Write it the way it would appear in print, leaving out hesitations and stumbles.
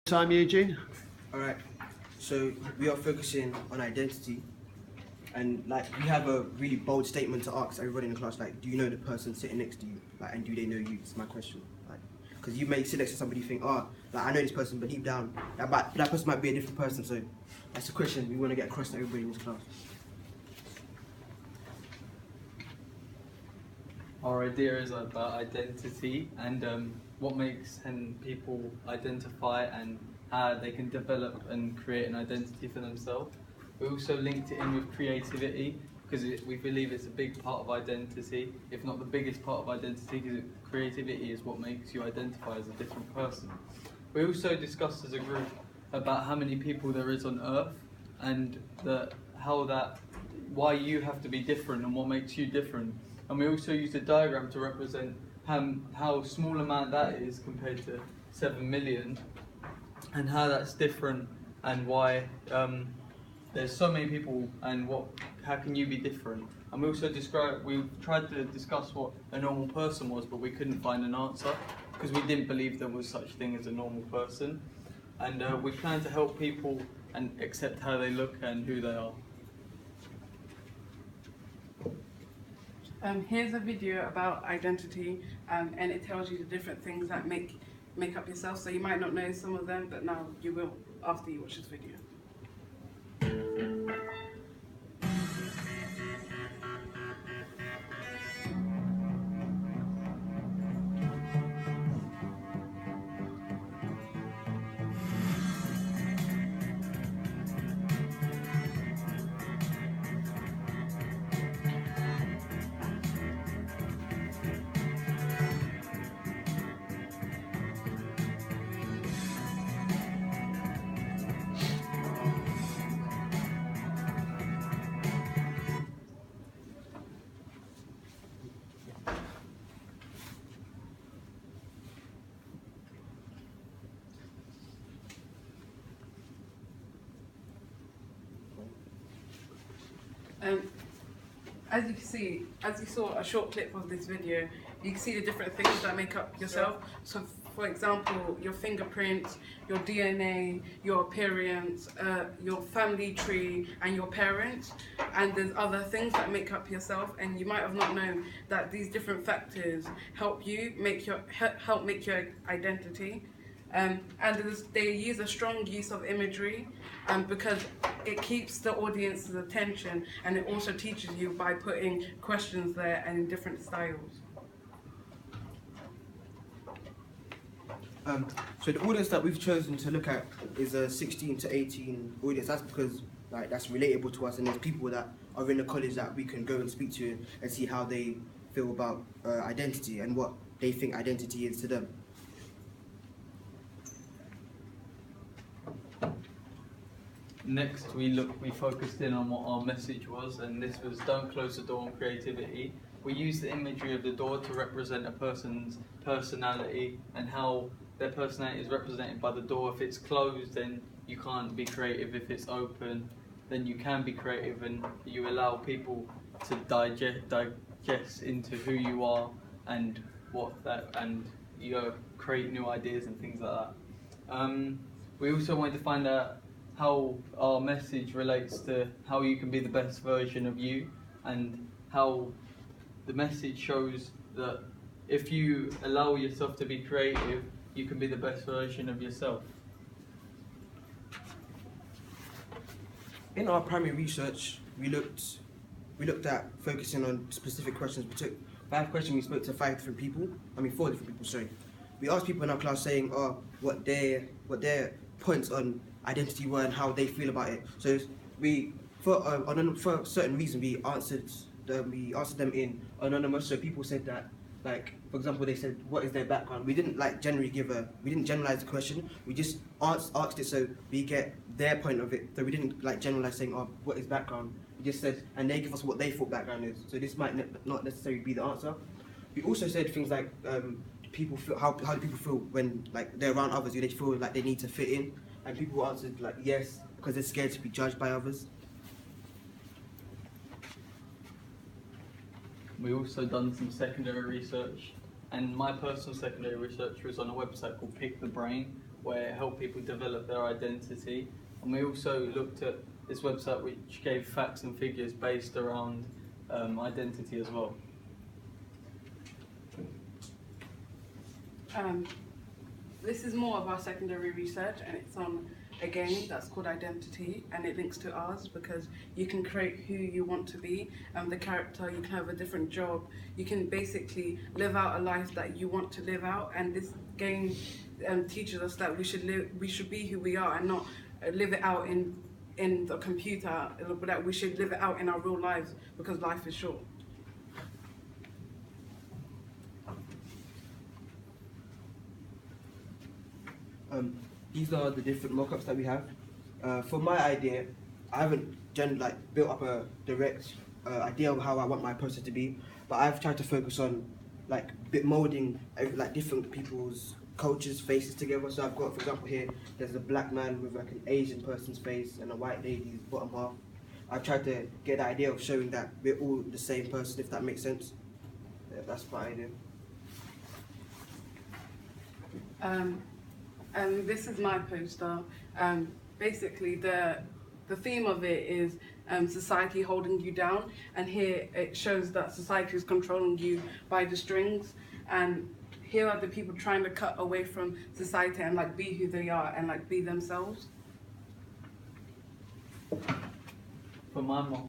Time, Eugene? Alright, so we are focusing on identity, and like we have a really bold statement to ask everybody in the class, like, do you know the person sitting next to you, like, and do they know you? It's my question, like, because you may sit next to somebody, you think, oh, like, I know this person, but deep down that person might be a different person. So that's the question we want to get across to everybody in this class. Our idea is about identity and what makes people identify and how they can develop and create an identity for themselves. We also linked it in with creativity because we believe it's a big part of identity, if not the biggest part of identity, because creativity is what makes you identify as a different person. We also discussed as a group about how many people there is on Earth and why you have to be different and what makes you different. And we also used a diagram to represent how small amount that is compared to 7 million, and how that's different, and why there's so many people, and how can you be different. And we tried to discuss what a normal person was, but we couldn't find an answer because we didn't believe there was such thing as a normal person. And we plan to help people and accept how they look and who they are. Here's a video about identity, and it tells you the different things that make up yourself. So you might not know some of them, but now you will after you watch this video. As you can see, as you saw a short clip of this video, you can see the different things that make up yourself. So, for example, your fingerprints, your DNA, your appearance, your family tree, and your parents. And there's other things that make up yourself, and you might have not known that these different factors help make your identity. And they use a strong use of imagery because it keeps the audience's attention, and it also teaches you by putting questions there and in different styles. So the audience that we've chosen to look at is a 16 to 18 audience. That's because that's relatable to us, and there's people that are in the college that we can go and speak to and see how they feel about identity and what they think identity is to them. Next, we focused in on what our message was, and this was don't close the door on creativity. We used the imagery of the door to represent a person's personality and how their personality is represented by the door. If it's closed, then you can't be creative. If it's open, then you can be creative, and you allow people to digest into who you are and you create new ideas and things like that. We also wanted to find out how our message relates to how you can be the best version of you, and how the message shows that if you allow yourself to be creative, you can be the best version of yourself. In our primary research, we looked at focusing on specific questions. We took 5 questions. We spoke to 4 different people. Sorry. We asked people in our class saying, what their points on identity were and how they feel about it. So for a certain reason, we answered them in anonymous. So people said that, like, for example, they said what is their background. We didn't we didn't generalize the question. We just asked it so we get their point of it. So we didn't generalize saying what is background. We just said, and they give us what they thought background is. So this might not necessarily be the answer. We also said things like people feel, how do people feel when they're around others? Do they feel like they need to fit in? And people answered yes, because they're scared to be judged by others. We also done some secondary research, and my personal secondary research was on a website called Pick the Brain, where it helped people develop their identity. And we also looked at this website which gave facts and figures based around identity as well. This is more of our secondary research, and it's on a game that's called Identity, and it links to ours because you can create who you want to be, the character, you can have a different job, you can basically live out a life that you want to live out, and this game teaches us that we should be who we are and not live it out in the computer, but that we should live it out in our real lives because life is short. These are the different mock-ups that we have. For my idea, I haven't built up a direct idea of how I want my poster to be, but I've tried to focus on molding different people's cultures' faces together. So I've got, for example, here there's a black man with like an Asian person's face and a white lady's bottom half. I've tried to get the idea of showing that we're all the same person, if that makes sense. Yeah, that's my idea. This is my poster. Basically, the theme of it is society holding you down, and here it shows that society is controlling you by the strings, and here are the people trying to cut away from society and be who they are and be themselves. For my mock